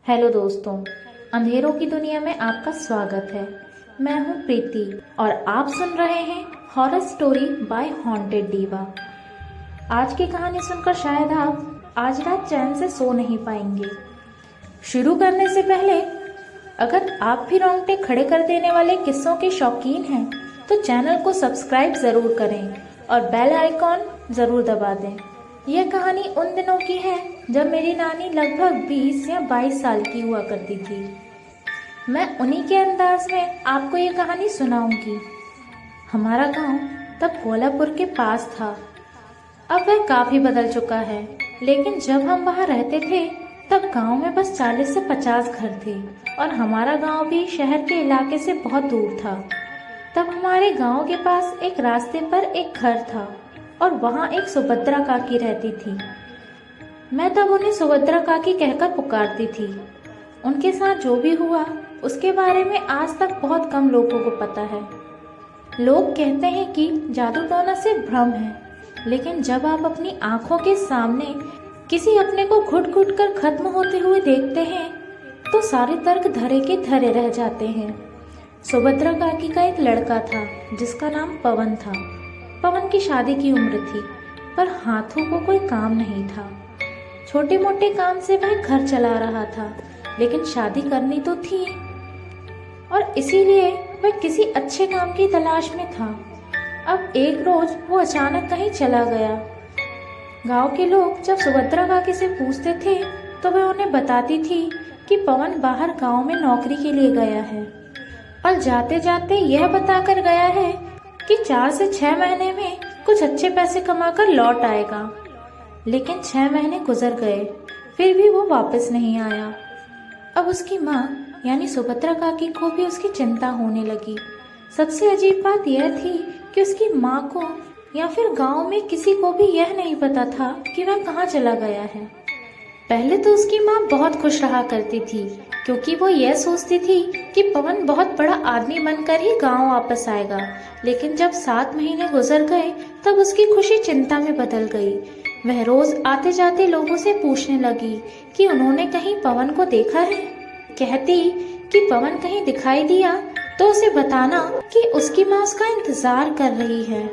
Hello दोस्तों, अंधेरों की दुनिया में आपका स्वागत है। मैं हूं प्रीति और आप सुन रहे हैं horror story by haunted diva. आज की कहानी सुनकर शायद आप आज रात चैन से सो नहीं पाएंगे। शुरू करने से पहले अगर आप भी रोंगटे खड़े कर देने वाले किस्सों के शौकीन हैं तो चैनल को सब्सक्राइब ज़रूर करें और बेल आइकॉन ज़रूर दबा दें। यह कहानी उन दिनों की है जब मेरी नानी लगभग 20 या 22 साल की हुआ करती थी। मैं उन्हीं के अंदाज में आपको ये कहानी सुनाऊंगी। हमारा गांव तब कोल्हापुर के पास था। अब वह काफ़ी बदल चुका है, लेकिन जब हम वहाँ रहते थे तब गांव में बस 40 से 50 घर थे और हमारा गांव भी शहर के इलाके से बहुत दूर था। तब हमारे गांव के पास एक रास्ते पर एक घर था और वहाँ एक सुभद्रा काकी रहती थी। मैं तब उन्हें सुभद्रा काकी कहकर पुकारती थी। उनके साथ जो भी हुआ उसके बारे में आज तक बहुत कम लोगों को पता है। लोग कहते हैं कि जादू टोना सिर्फ भ्रम है, लेकिन जब आप अपनी आंखों के सामने किसी अपने को घुट घुट कर खत्म होते हुए देखते हैं तो सारे तर्क धरे के धरे रह जाते हैं। सुभद्रा काकी का एक लड़का था जिसका नाम पवन था। पवन की शादी की उम्र थी, पर हाथों को कोई काम नहीं था। छोटे मोटे काम से वह घर चला रहा था, लेकिन शादी करनी तो थी और इसीलिए वह किसी अच्छे काम की तलाश में था। अब एक रोज वो अचानक कहीं चला गया। गांव के लोग जब सुभद्रा काकी से पूछते थे तो वह उन्हें बताती थी कि पवन बाहर गांव में नौकरी के लिए गया है और जाते जाते यह बताकर गया है कि 4 से 6 महीने में कुछ अच्छे पैसे कमाकर लौट आएगा। लेकिन 6 महीने गुजर गए, फिर भी वो वापस नहीं आया। अब उसकी माँ यानी सुभद्रा काकी को भी उसकी चिंता होने लगी। सबसे अजीब बात यह थी कि उसकी माँ को या फिर गांव में किसी को भी यह नहीं पता था कि वह कहाँ चला गया है। पहले तो उसकी माँ बहुत खुश रहा करती थी, क्योंकि वो यह सोचती थी कि पवन बहुत बड़ा आदमी बनकर ही गांव वापस आएगा। लेकिन जब 7 महीने गुजर गए तब उसकी खुशी चिंता में बदल गई। वह रोज आते जाते लोगों से पूछने लगी कि उन्होंने कहीं पवन को देखा है। कहती कि पवन कहीं दिखाई दिया तो उसे बताना कि उसकी माँ उसका इंतजार कर रही है।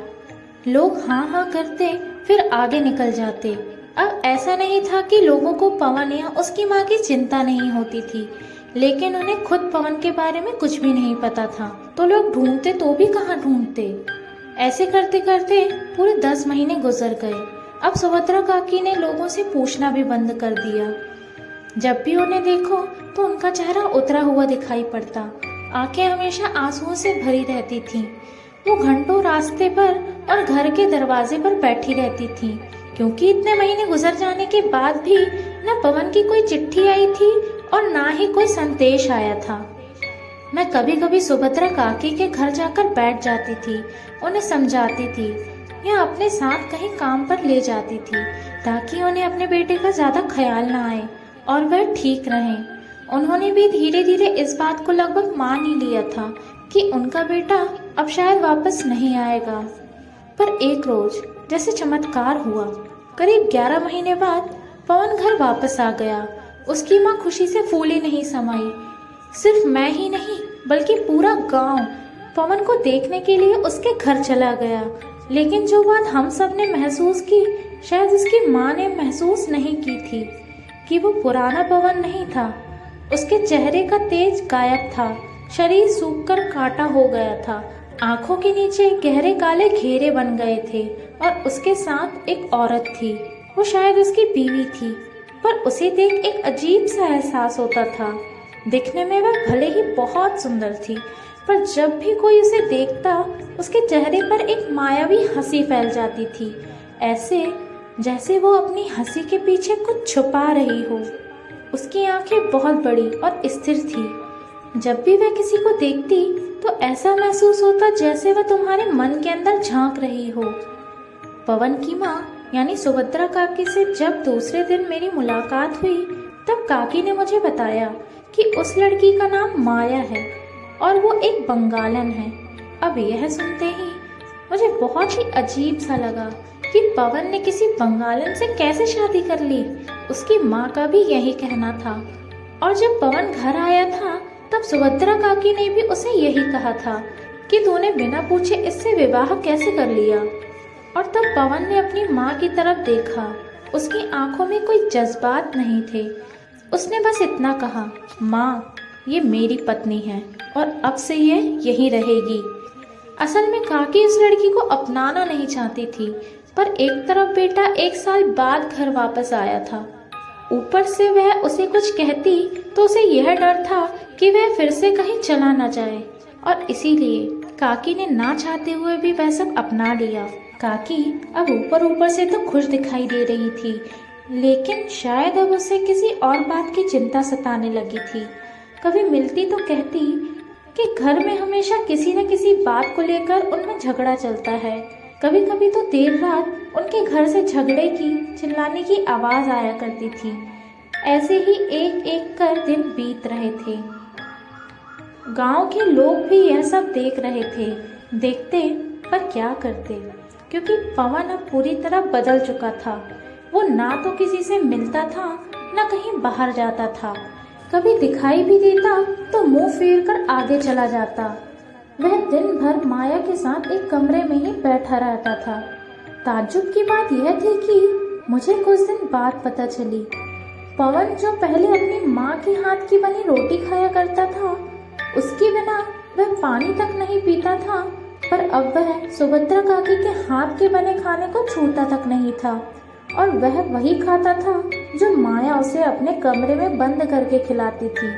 लोग हाँ हाँ करते, फिर आगे निकल जाते। अब ऐसा नहीं था कि लोगों को पवन या उसकी माँ की चिंता नहीं होती थी, लेकिन उन्हें खुद पवन के बारे में कुछ भी नहीं पता था, तो लोग ढूंढते तो भी कहाँ ढूंढते। ऐसे करते करते पूरे 10 महीने गुजर गए। अब सुभद्रा काकी ने लोगों से पूछना भी बंद कर दिया। जब भी उन्हें देखो तो उनका चेहरा उतरा हुआ दिखाई पड़ता। आंखें हमेशा आंसुओं से भरी रहती थीं। वो घंटों रास्ते पर और घर के दरवाजे पर बैठी रहती थी, क्योंकि इतने महीने गुजर जाने के बाद भी न पवन की कोई चिट्ठी आई थी और ना ही कोई संदेश आया था। मैं कभी कभी सुभद्रा काकी के घर जाकर बैठ जाती थी, उन्हें समझाती थी या अपने साथ कहीं काम पर ले जाती थी, ताकि उन्हें अपने बेटे का ज्यादा ख्याल ना आए और वह ठीक रहें। उन्होंने भी धीरे धीरे इस बात को लगभग मान ही लिया था कि उनका बेटा अब शायद वापस नहीं आएगा। पर एक रोज जैसे चमत्कार हुआ। करीब 11 महीने बाद पवन घर वापस आ गया। उसकी माँ खुशी से फूली नहीं समाई। सिर्फ मैं ही नहीं बल्कि पूरा गांव पवन को देखने के लिए उसके घर चला गया। लेकिन जो बात हम सब ने महसूस की, शायद उसकी माँ ने महसूस नहीं की थी कि वो पुराना पवन नहीं था। उसके चेहरे का तेज गायब था, शरीर सूखकर काटा हो गया था, आंखों के नीचे गहरे काले घेरे बन गए थे और उसके साथ एक औरत थी। वो शायद उसकी बीवी थी, पर उसे देख एक अजीब सा एहसास होता था। दिखने में वह भले ही बहुत सुंदर थी, पर जब भी कोई उसे देखता उसके चेहरे पर एक मायावी हंसी फैल जाती थी, ऐसे जैसे वो अपनी हंसी के पीछे कुछ छुपा रही हो। उसकी आंखें बहुत बड़ी और स्थिर थी। जब भी वह किसी को देखती तो ऐसा महसूस होता जैसे वह तुम्हारे मन के अंदर झांक रही हो। पवन की माँ यानी सुभद्रा काकी से जब दूसरे दिन मेरी मुलाकात हुई तब काकी ने मुझे बताया कि उस लड़की का नाम माया है और वो एक बंगालन है। अब यह सुनते ही मुझे बहुत ही अजीब सा लगा कि पवन ने किसी बंगालन से कैसे शादी कर ली। उसकी माँ का भी यही कहना था और जब पवन घर आया था तब सुभद्रा काकी ने भी उसे यही कहा था कि तूने बिना पूछे इससे विवाह कैसे कर लिया। और तब पवन ने अपनी माँ की तरफ देखा। उसकी आंखों में कोई जज्बात नहीं थे। उसने बस इतना कहा, माँ, ये मेरी पत्नी है और अब से ये यहीं रहेगी। असल में काकी उस लड़की को अपनाना नहीं चाहती थी, पर एक तरफ बेटा 1 साल बाद घर वापस आया था, ऊपर से वह उसे कुछ कहती तो उसे यह डर था कि वह फिर से कहीं चला न जाए, और इसीलिए काकी ने ना चाहते हुए भी वह सब अपना लिया। काकी अब ऊपर ऊपर से तो खुश दिखाई दे रही थी, लेकिन शायद अब उसे किसी और बात की चिंता सताने लगी थी। कभी मिलती तो कहती कि घर में हमेशा किसी न किसी बात को लेकर उनमें झगड़ा चलता है। कभी कभी तो देर रात उनके घर से झगड़े की, चिल्लाने की आवाज़ आया करती थी। ऐसे ही एक एक कर दिन बीत रहे थे। गांव के लोग भी यह सब देख रहे थे, देखते पर क्या करते, क्योंकि पवन अब पूरी तरह बदल चुका था। वो ना तो किसी से मिलता था, ना कहीं बाहर जाता था। कभी दिखाई भी देता तो मुंह फेर कर आगे चला जाता। वह दिन भर माया के साथ एक कमरे में ही बैठा रहता था। ताज्जुब की बात यह थी कि मुझे कुछ दिन बाद पता चली, पवन जो पहले अपनी माँ के हाथ की बनी रोटी खाया करता था, उसके बिना वह पानी तक नहीं पीता था, पर अब वह सुभद्रा काकी के हाथ के बने खाने को छूता तक नहीं था, और वह वही खाता था जो माया उसे अपने कमरे में बंद करके खिलाती थी।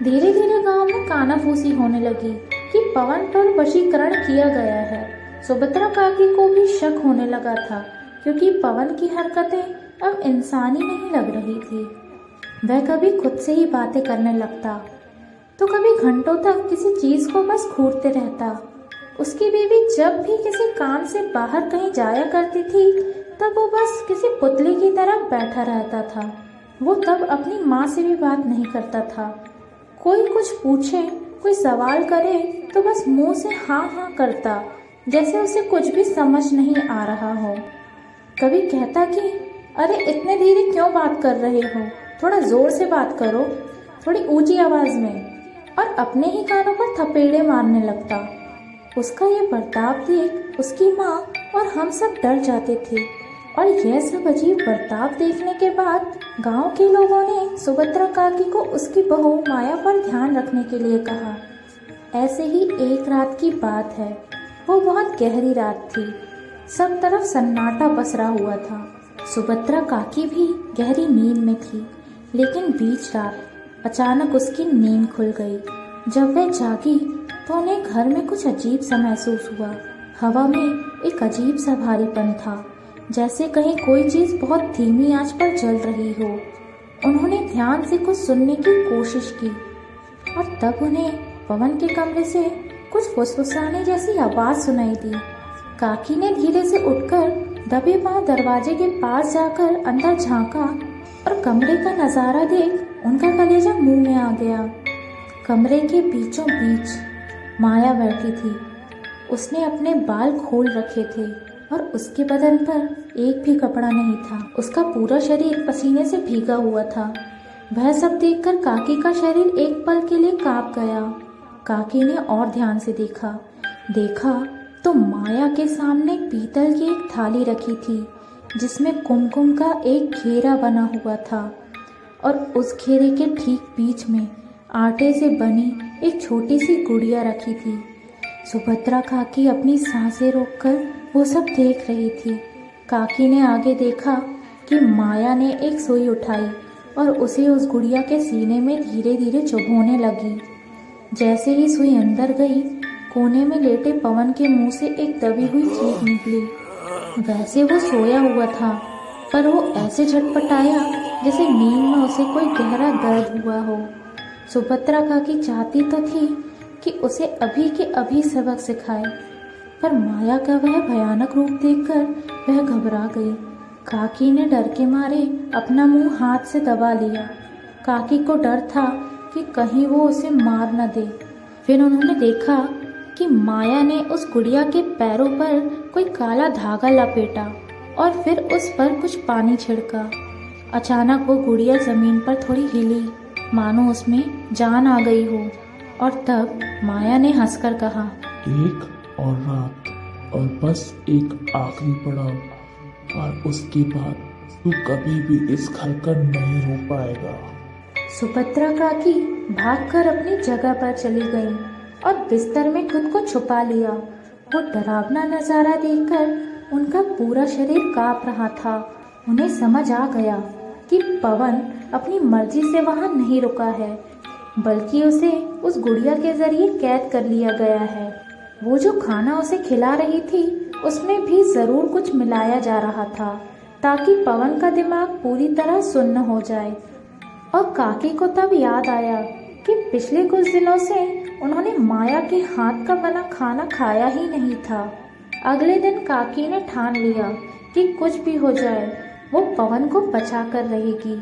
धीरे धीरे गांव में कानाफूसी होने लगी कि पवन पर वशीकरण किया गया है। सुभद्रा काकी को भी शक होने लगा था, क्योंकि पवन की हरकतें अब इंसानी नहीं लग रही थी। वह कभी खुद से ही बातें करने लगता, तो कभी घंटों तक किसी चीज को बस घूरते रहता। उसकी बीवी जब भी किसी काम से बाहर कहीं जाया करती थी, तब वो बस किसी पुतले की तरह बैठा रहता था। वो तब अपनी माँ से भी बात नहीं करता था। कोई कुछ पूछे, कोई सवाल करे तो बस मुंह से हाँ हाँ करता, जैसे उसे कुछ भी समझ नहीं आ रहा हो। कभी कहता कि अरे इतने धीरे क्यों बात कर रहे हो, थोड़ा जोर से बात करो, थोड़ी ऊंची आवाज में, और अपने ही कानों पर थपेड़े मारने लगता। उसका ये बर्ताव देख उसकी माँ और हम सब डर जाते थे, और यह सब अजीब बर्ताव देखने के बाद गांव के लोगों ने सुभद्रा काकी को उसकी बहू माया पर ध्यान रखने के लिए कहा। ऐसे ही एक रात की बात है। वो बहुत गहरी रात थी। सब तरफ सन्नाटा पसरा हुआ था। सुभद्रा काकी भी गहरी नींद में थी, लेकिन बीच रात अचानक उसकी नींद खुल गई। जब वह जागी तो उन्हें घर में कुछ अजीब सा महसूस हुआ। हवा में एक अजीब सा भारीपन था, जैसे कहीं कोई चीज बहुत धीमी आंच पर जल रही हो। उन्होंने ध्यान से कुछ सुनने की कोशिश की, और तब उन्हें पवन के कमरे से कुछ फुसफुसाने जैसी आवाज सुनाई दी। काकी ने धीरे से उठकर दबे पांव दरवाजे के पास जाकर अंदर झांका, और कमरे का नजारा देख उनका कलेजा मुंह में आ गया। कमरे के बीचों बीच माया बैठी थी। उसने अपने बाल खोल रखे थे, और उसके बदन पर एक भी कपड़ा नहीं था। उसका पूरा शरीर पसीने से भीगा हुआ था। वह सब देखकर काकी का शरीर एक पल के लिए कांप गया। काकी ने और ध्यान से देखा तो माया के सामने पीतल की एक थाली रखी थी, जिसमें कुमकुम का एक घेरा बना हुआ था, और उस घेरे के ठीक बीच में आटे से बनी एक छोटी सी गुड़िया रखी थी। सुभद्रा काकी अपनी सांसें रोककर वो सब देख रही थी। काकी ने आगे देखा कि माया ने एक सुई उठाई और उसे उस गुड़िया के सीने में धीरे धीरे चुभोने लगी। जैसे ही सुई अंदर गई, कोने में लेटे पवन के मुंह से एक दबी हुई चीख निकली। वैसे वो सोया हुआ था, पर वो ऐसे झटपटाया जैसे नींद में उसे कोई गहरा दर्द हुआ हो। सुभद्रा काकी चाहती तो थी कि उसे अभी के अभी सबक सिखाए, पर माया का वह भयानक रूप देखकर वह घबरा गई। काकी ने डर के मारे अपना मुंह हाथ से दबा लिया। काकी को डर था कि कहीं वो उसे मार न दे। फिर उन्होंने देखा कि माया ने उस गुड़िया के पैरों पर कोई काला धागा लपेटा और फिर उस पर कुछ पानी छिड़का। अचानक वो गुड़िया जमीन पर थोड़ी हिली मानो उसमें जान आ गई हो। और तब माया ने हंसकर कहा, एक और रात और बस एक आखिरी पड़ाव, और उसके बाद तू कभी भी इस घर का नहीं हो पाएगा। सुभद्रा काकी भागकर अपनी जगह पर चली गई और बिस्तर में खुद को छुपा लिया। वो डरावना नजारा देखकर उनका पूरा शरीर कांप रहा था। उन्हें समझ आ गया कि पवन अपनी मर्जी से वहां नहीं रुका है, बल्कि उसे उस गुड़िया के जरिए कैद कर लिया गया है। वो जो खाना उसे खिला रही थी उसमें भी जरूर कुछ मिलाया जा रहा था, ताकि पवन का दिमाग पूरी तरह सुन्न हो जाए। और काकी को तब याद आया कि पिछले कुछ दिनों से उन्होंने माया के हाथ का बना खाना खाया ही नहीं था। अगले दिन काकी ने ठान लिया कि कुछ भी हो जाए वो पवन को बचा कर रहेगी।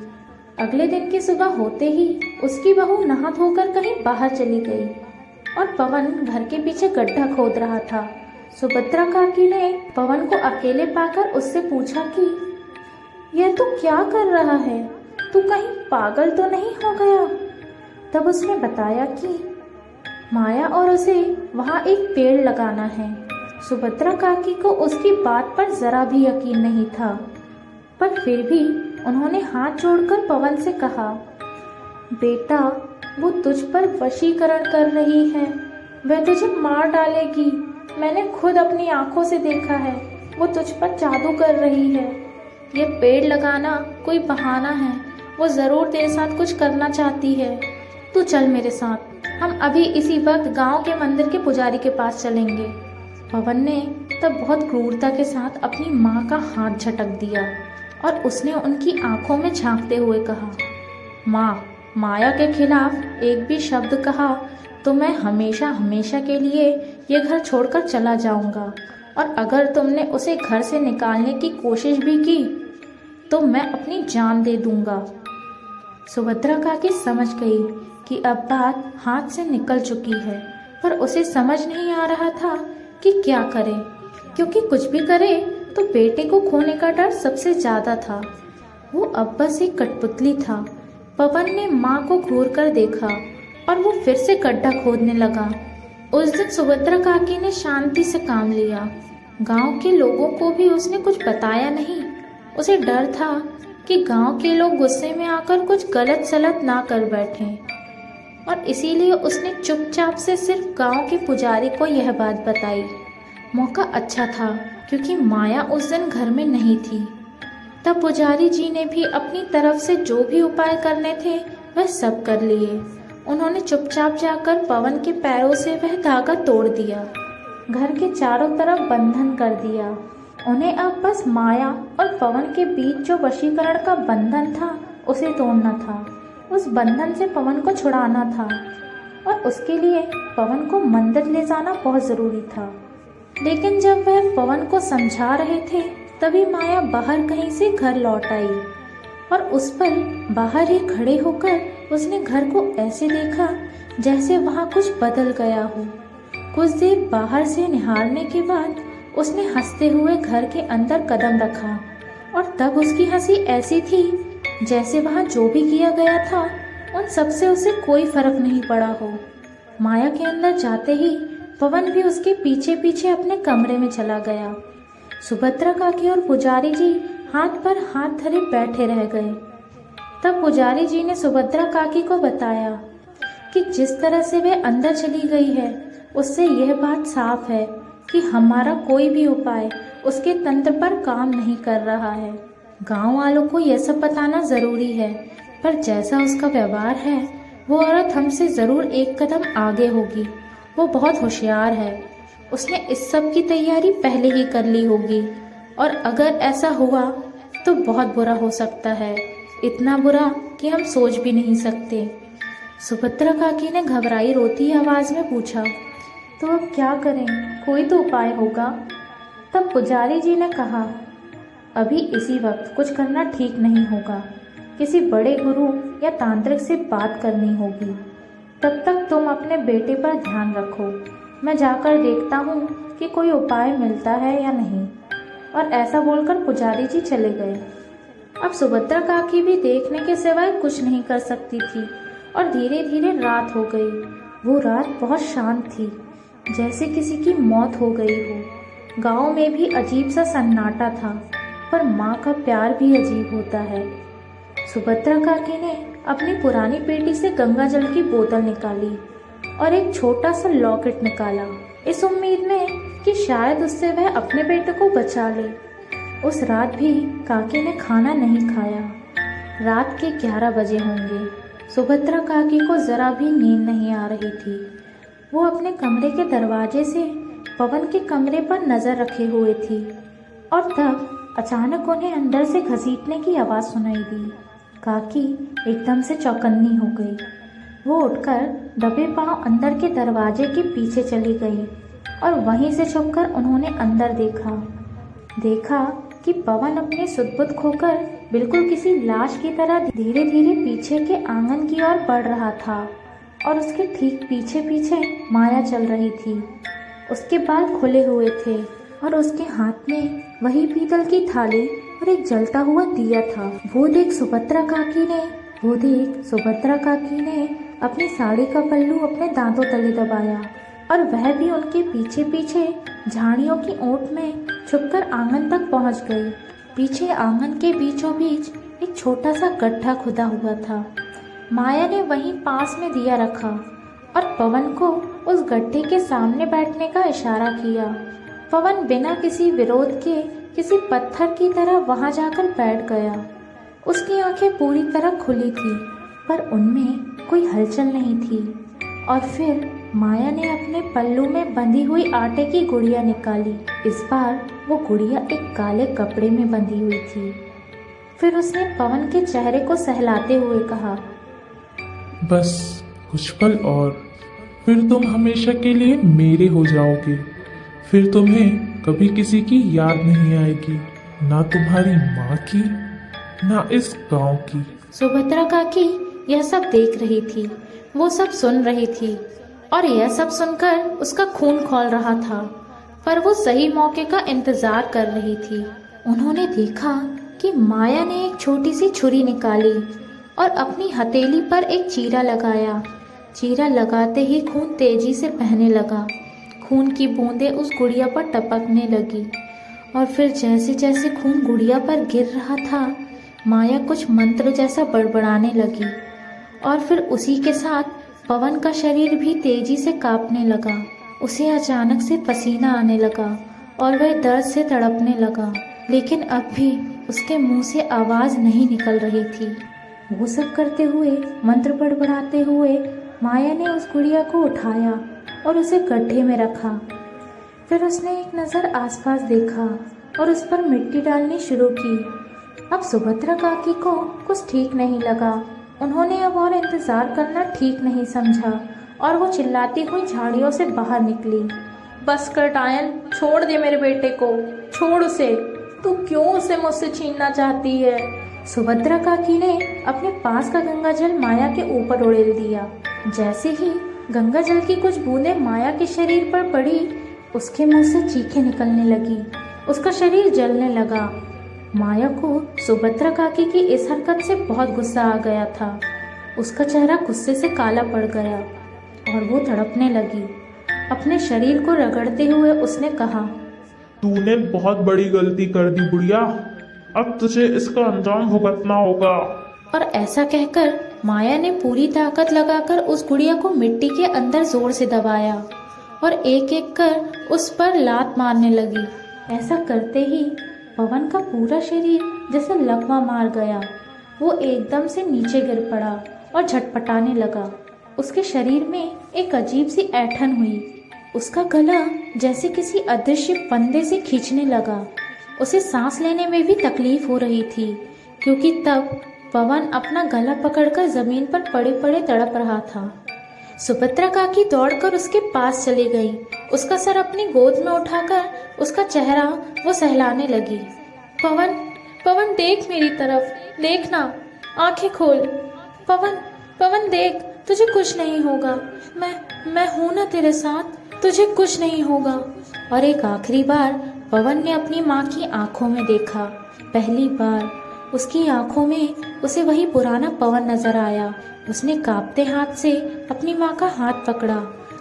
अगले दिन की सुबह होते ही उसकी बहू नहा धोकर कहीं बाहर चली गई और पवन घर के पीछे गड्ढा खोद रहा था। सुभद्रा काकी ने पवन को अकेले पाकर उससे पूछा कि यह तू क्या कर रहा है? तू कहीं पागल तो नहीं हो गया? तब उसने बताया कि माया और उसे वहाँ एक पेड़ लगाना है। सुभद्रा काकी को उसकी बात पर जरा भी यकीन नहीं था, पर फिर भी उन्होंने हाथ जोड़कर पवन से कहा, बेटा वो तुझ पर वशीकरण कर रही है, वह तुझे मार डालेगी। मैंने खुद अपनी आंखों से देखा है, वो तुझ पर जादू कर रही है। ये पेड़ लगाना कोई बहाना है, वो जरूर तेरे साथ कुछ करना चाहती है। तू चल मेरे साथ, हम अभी इसी वक्त गांव के मंदिर के पुजारी के पास चलेंगे। पवन ने तब बहुत क्रूरता के साथ अपनी माँ का हाथ झटक दिया और उसने उनकी आंखों में झांकते हुए कहा, माँ, माया के खिलाफ एक भी शब्द कहा तो मैं हमेशा हमेशा के लिए ये घर छोड़कर चला जाऊंगा, और अगर तुमने उसे घर से निकालने की कोशिश भी की तो मैं अपनी जान दे दूंगा। सुभद्रा काकी समझ गई कि अब बात हाथ से निकल चुकी है, पर उसे समझ नहीं आ रहा था कि क्या करे, क्योंकि कुछ भी करे तो बेटे को खोने का डर सबसे ज्यादा था। वो अब बस एक कठपुतली था। पवन ने माँ को घूर कर देखा और वो फिर से गड्ढा खोदने लगा। उस दिन सुभद्रा काकी ने शांति से काम लिया। गांव के लोगों को भी उसने कुछ बताया नहीं। उसे डर था कि गांव के लोग गुस्से में आकर कुछ गलत सलत ना कर बैठें, और इसीलिए उसने चुपचाप से सिर्फ गांव के पुजारी को यह बात बताई। मौका अच्छा था क्योंकि माया उस दिन घर में नहीं थी। तब पुजारी जी ने भी अपनी तरफ से जो भी उपाय करने थे वह सब कर लिए। उन्होंने चुपचाप जाकर पवन के पैरों से वह धागा तोड़ दिया, घर के चारों तरफ बंधन कर दिया। उन्हें अब बस माया और पवन के बीच जो वशीकरण का बंधन था उसे तोड़ना था। उस बंधन से पवन को छुड़ाना था, और उसके लिए पवन को मंदिर ले जाना बहुत जरूरी था। लेकिन जब वह पवन को समझा रहे थे तभी माया बाहर कहीं से घर लौट आई, और उस पर बाहर ही खड़े होकर उसने घर को ऐसे देखा जैसे वहाँ कुछ बदल गया हो। कुछ देर बाहर से निहारने के बाद उसने हंसते हुए घर के अंदर कदम रखा, और तब उसकी हंसी ऐसी थी जैसे वहाँ जो भी किया गया था उन सबसे उसे कोई फर्क नहीं पड़ा हो। माया के अंदर जाते ही पवन भी उसके पीछे पीछे अपने कमरे में चला गया। सुभद्रा काकी और पुजारी जी हाथ पर हाथ धरे बैठे रह गए। तब पुजारी जी ने सुभद्रा काकी को बताया कि जिस तरह से वह अंदर चली गई है उससे यह बात साफ है कि हमारा कोई भी उपाय उसके तंत्र पर काम नहीं कर रहा है। गांव वालों को यह सब बताना जरूरी है, पर जैसा उसका व्यवहार है वो औरत हमसे जरूर एक कदम आगे होगी। वो बहुत होशियार है, उसने इस सब की तैयारी पहले ही कर ली होगी, और अगर ऐसा हुआ तो बहुत बुरा हो सकता है, इतना बुरा कि हम सोच भी नहीं सकते। सुभद्रा काकी ने घबराई रोती आवाज में पूछा, तो अब क्या करें, कोई तो उपाय होगा। तब पुजारी जी ने कहा, अभी इसी वक्त कुछ करना ठीक नहीं होगा, किसी बड़े गुरु या तांत्रिक से बात करनी होगी। तब तक तुम अपने बेटे पर ध्यान रखो, मैं जाकर देखता हूँ कि कोई उपाय मिलता है या नहीं। और ऐसा बोलकर पुजारी जी चले गए। अब सुभद्रा काकी भी देखने के सिवाय कुछ नहीं कर सकती थी। और धीरे धीरे रात हो गई। वो रात बहुत शांत थी, जैसे किसी की मौत हो गई हो। गांव में भी अजीब सा सन्नाटा था, पर माँ का प्यार भी अजीब होता है। सुभद्रा काकी ने अपनी पुरानी पेटी से गंगा जल की बोतल निकाली और एक छोटा सा लॉकेट निकाला, इस उम्मीद में कि शायद उससे वह अपने बेटे को बचा ले। उस रात भी काकी ने खाना नहीं खाया। रात के 11 बजे होंगे। सुभद्रा काकी को जरा भी नींद नहीं आ रही थी। वो अपने कमरे के दरवाजे से पवन के कमरे पर नजर रखे हुए थी और तब अचानक उन्हें अंदर से घसीटने की आवाज़ सुनाई दी। काकी एकदम से चौकन्नी हो गई। वो उठकर दबे पांव अंदर के दरवाजे के पीछे चली गई और वहीं से छुपकर उन्होंने अंदर देखा कि पवन अपने सुध-बुध खोकर बिल्कुल किसी लाश की तरह धीरे धीरे पीछे के आंगन की ओर बढ़ रहा था और उसके ठीक पीछे पीछे माया चल रही थी। उसके बाल खुले हुए थे और उसके हाथ में वही पीतल की थाली और एक जलता हुआ दिया था। वो देख सुभद्रा काकी ने अपनी साड़ी का पल्लू अपने दांतों तले दबाया और वह भी उनके पीछे पीछे झाड़ियों की ओट में छुपकर आंगन तक पहुंच गई। पीछे आंगन के बीचों बीच एक छोटा सा गड्ढा खुदा हुआ था। माया ने वहीं पास में दिया रखा और पवन को उस गड्ढे के सामने बैठने का इशारा किया। पवन बिना किसी विरोध के किसी पत्थर की तरह वहां जाकर बैठ गया। उसकी आंखें पूरी तरह खुली थी, पर उनमें कोई हलचल नहीं थी। और फिर माया ने अपने पल्लू में बंधी हुई आटे की गुड़िया निकाली। इस बार वो गुड़िया एक काले कपड़े में बंधी हुई थी। फिर उसने पवन के चेहरे को सहलाते हुए कहा, बस कुछ पल और, फिर तुम हमेशा के लिए मेरे हो जाओगे। फिर तुम्हें कभी किसी की याद नहीं आएगी, ना तुम्हारी माँ की, ना इस गांव की। सुभद्रा काकी यह सब देख रही थी, वो सब सुन रही थी और यह सब सुनकर उसका खून खौल रहा था, पर वो सही मौके का इंतजार कर रही थी। उन्होंने देखा कि माया ने एक छोटी सी छुरी निकाली और अपनी हथेली पर एक चीरा लगाया। चीरा लगाते ही खून तेजी से बहने लगा। खून की बूंदें उस गुड़िया पर टपकने लगी और फिर जैसे जैसे खून गुड़िया पर गिर रहा था, माया कुछ मंत्र जैसा बड़बड़ाने लगी और फिर उसी के साथ पवन का शरीर भी तेजी से कांपने लगा। उसे अचानक से पसीना आने लगा और वह दर्द से तड़पने लगा, लेकिन अब भी उसके मुंह से आवाज़ नहीं निकल रही थी। वो सब करते हुए, मंत्र बड़बड़ाते हुए माया ने उस गुड़िया को उठाया और उसे गड्ढे में रखा। फिर उसने एक नज़र आसपास देखा और उस पर मिट्टी डालनी शुरू की। अब सुभद्रा काकी को कुछ ठीक नहीं लगा। उन्होंने अब और इंतज़ार करना ठीक नहीं समझा और वो चिल्लाती हुई झाड़ियों से बाहर निकली। बस कर टायन, छोड़ दे मेरे बेटे को, छोड़ उसे। तू क्यों उसे मुझसे छीनना चाहती है? सुभद्रा काकी ने अपने पास का गंगा जल माया के ऊपर उड़ेल दिया। जैसे ही गंगा जल की कुछ बूंदें माया के शरीर पर पड़ी, उसके मुंह से चीखें निकलने लगी। उसका शरीर जलने लगा। माया को सुभद्रा काकी की इस हरकत से बहुत गुस्सा आ गया था। उसका चेहरा गुस्से से काला पड़ गया और वो तड़पने लगी। अपने शरीर को रगड़ते हुए उसने कहा, तूने बहुत बड़ी गलती कर दी बुढ़िया, अब तुझे इसका अंजाम भुगतना होगा। और ऐसा कहकर माया ने पूरी ताकत लगाकर उस गुड़िया को मिट्टी के अंदर जोर से दबाया और एक एक कर उस पर लात मारने लगी। ऐसा करते ही पवन का पूरा शरीर जैसे लकवा मार गया। वो एकदम से नीचे गिर पड़ा और झटपटाने लगा। उसके शरीर में एक अजीब सी ऐंठन हुई। उसका गला जैसे किसी अदृश्य फंदे से खींचने लगा। उसे सांस लेने में भी तकलीफ हो रही थी, क्योंकि तब पवन अपना गला पकड़कर जमीन पर पड़े पड़े तड़प रहा था। सुभद्रा काकी दौड़कर उसके पास चली गई। उसका सर अपनी गोद में उठाकर उसका चेहरा वो सहलाने लगी। पवन, पवन देख मेरी तरफ, देखना, आंखें खोल। पवन, पवन देख, तुझे कुछ नहीं होगा। मैं हूं ना तेरे साथ, तुझे कुछ नहीं होगा। और एक आखिरी बार पवन ने अपनी माँ की आंखों में देखा। पहली बार उसकी आंखों में उसे वही पुराना पवन नजर आया। उसने कांपते हाथ से अपनी माँ का हाथ पकड़ा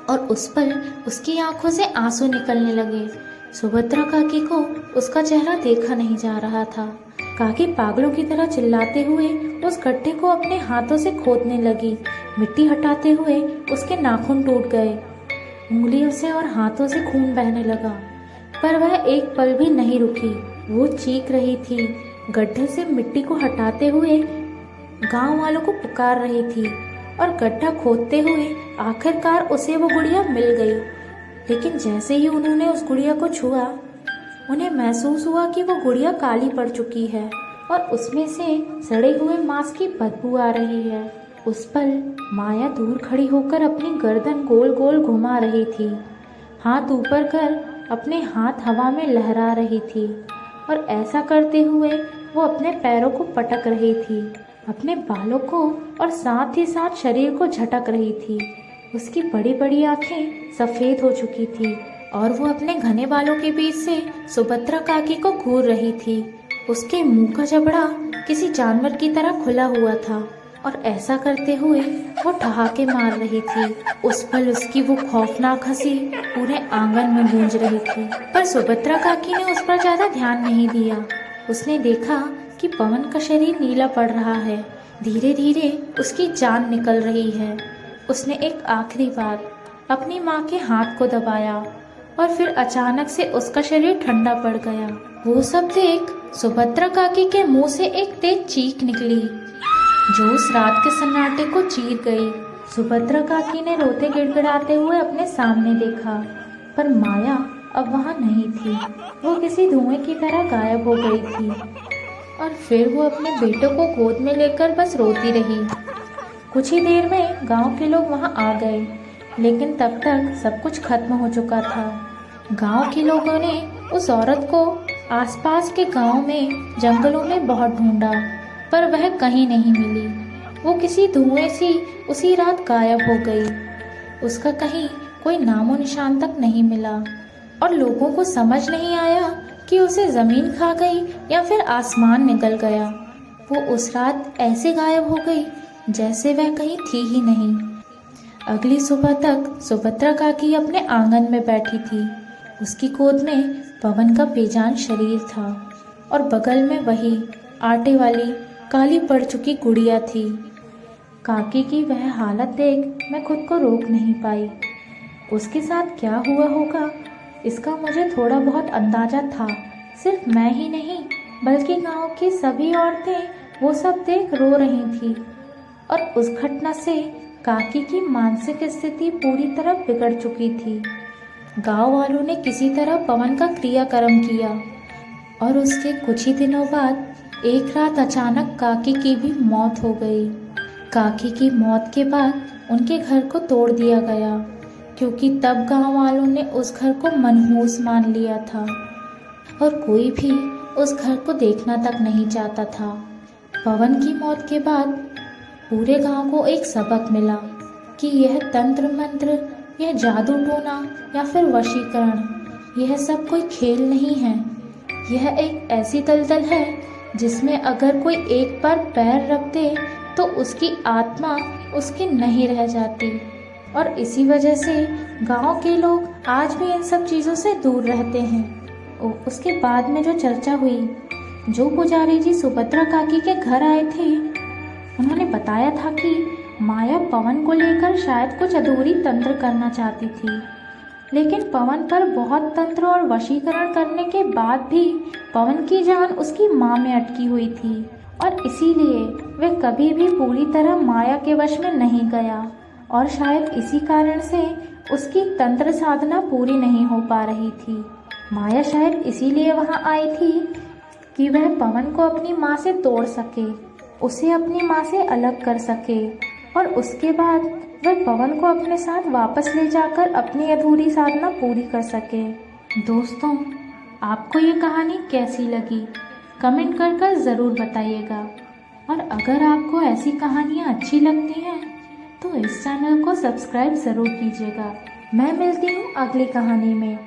और उस पल उसकी आंखों से आंसू निकलने लगे। सुभद्रा काकी को उसका चेहरा देखा नहीं जा रहा था। काकी पागलों की तरह चिल्लाते हुए उस गड्ढे को अपने हाथों से खोदने लगी। मिट्टी हटाते हुए उसके नाखून टूट गए। उंगलियों से और हाथों से खून बहने लगा, पर वह एक पल भी नहीं रुकी। वो चीख रही थी, गड्ढे से मिट्टी को हटाते हुए गांव वालों को पुकार रही थी और गड्ढा खोदते हुए आखिरकार उसे वो गुड़िया मिल गई। लेकिन जैसे ही उन्होंने उस गुड़िया को छुआ, उन्हें महसूस हुआ कि वो गुड़िया काली पड़ चुकी है और उसमें से सड़े हुए मांस की बदबू आ रही है। उस पल माया दूर खड़ी होकर अपनी गर्दन गोल गोल घुमा रही थी, हाथ ऊपर कर अपने हाथ हवा में लहरा रही थी और ऐसा करते हुए वो अपने पैरों को पटक रही थी, अपने बालों को और साथ ही साथ शरीर को झटक रही थी। उसकी बड़ी बड़ी आंखें सफ़ेद हो चुकी थी और वो अपने घने बालों के बीच से सुभद्रा काकी को घूर रही थी। उसके मुंह का जबड़ा किसी जानवर की तरह खुला हुआ था और ऐसा करते हुए वो ठहाके मार रही थी। उस पल उसकी वो खौफनाक हंसी पूरे आंगन में गूंज रही थी, पर सुभद्रा काकी ने उस पर ज्यादा ध्यान नहीं दिया। उसने देखा कि पवन का शरीर नीला पड़ रहा है, धीरे धीरे उसकी जान निकल रही है। उसने एक आखिरी बार अपनी माँ के हाथ को दबाया और फिर अचानक से उसका शरीर ठंडा पड़ गया। वो सब देख सुभद्रा काकी के मुंह से एक तेज चीख निकली जो उस रात के सन्नाटे को चीर गई। सुभद्रा काकी ने रोते गिड़गिड़ाते हुए अपने सामने देखा, पर माया अब वहाँ नहीं थी। वो किसी धुएं की तरह गायब हो गई थी और फिर वो अपने बेटों को गोद में लेकर बस रोती रही। कुछ ही देर में गांव के लोग वहाँ आ गए, लेकिन तब तक सब कुछ खत्म हो चुका था। गांव के लोगों ने उस औरत को आसपास के गांव में जंगलों में बहुत ढूंढा, पर वह कहीं नहीं मिली। वो किसी धुएं सी उसी रात गायब हो गई। उसका कहीं कोई नामो निशान तक नहीं मिला और लोगों को समझ नहीं आया कि उसे ज़मीन खा गई या फिर आसमान निगल गया। वो उस रात ऐसे गायब हो गई जैसे वह कहीं थी ही नहीं। अगली सुबह तक सुभद्रा काकी अपने आंगन में बैठी थी। उसकी गोद में पवन का बेजान शरीर था और बगल में वही आटे वाली काली पड़ चुकी गुड़िया थी। काकी की वह हालत देख मैं खुद को रोक नहीं पाई। उसके साथ क्या हुआ होगा इसका मुझे थोड़ा बहुत अंदाजा था। सिर्फ मैं ही नहीं बल्कि गांव की सभी औरतें वो सब देख रो रही थी और उस घटना से काकी की मानसिक स्थिति पूरी तरह बिगड़ चुकी थी। गांव वालों ने किसी तरह पवन का क्रियाक्रम किया और उसके कुछ ही दिनों बाद एक रात अचानक काकी की भी मौत हो गई। काकी की मौत के बाद उनके घर को तोड़ दिया गया, क्योंकि तब गांव वालों ने उस घर को मनहूस मान लिया था और कोई भी उस घर को देखना तक नहीं चाहता था। पवन की मौत के बाद पूरे गांव को एक सबक मिला कि यह तंत्र मंत्र, यह जादू टोना या फिर वशीकरण, यह सब कोई खेल नहीं है। यह एक ऐसी दलदल है जिसमें अगर कोई एक बार पैर रख दे तो उसकी आत्मा उसकी नहीं रह जाती। और इसी वजह से गांव के लोग आज भी इन सब चीज़ों से दूर रहते हैं। उसके बाद में जो चर्चा हुई, जो पुजारी जी सुभद्रा काकी के घर आए थे, उन्होंने बताया था कि माया पवन को लेकर शायद कुछ अधूरी तंत्र करना चाहती थी, लेकिन पवन पर बहुत तंत्र और वशीकरण करने के बाद भी पवन की जान उसकी माँ में अटकी हुई थी और इसीलिए वह कभी भी पूरी तरह माया के वश में नहीं गया और शायद इसी कारण से उसकी तंत्र साधना पूरी नहीं हो पा रही थी। माया शायद इसीलिए वहाँ आई थी कि वह पवन को अपनी माँ से तोड़ सके, उसे अपनी माँ से अलग कर सके और उसके बाद वह पवन को अपने साथ वापस ले जाकर अपनी अधूरी साधना पूरी कर सके। दोस्तों, आपको ये कहानी कैसी लगी कमेंट कर ज़रूर बताइएगा और अगर आपको ऐसी कहानियाँ अच्छी लगती हैं तो इस चैनल को सब्सक्राइब ज़रूर कीजिएगा। मैं मिलती हूँ अगली कहानी में।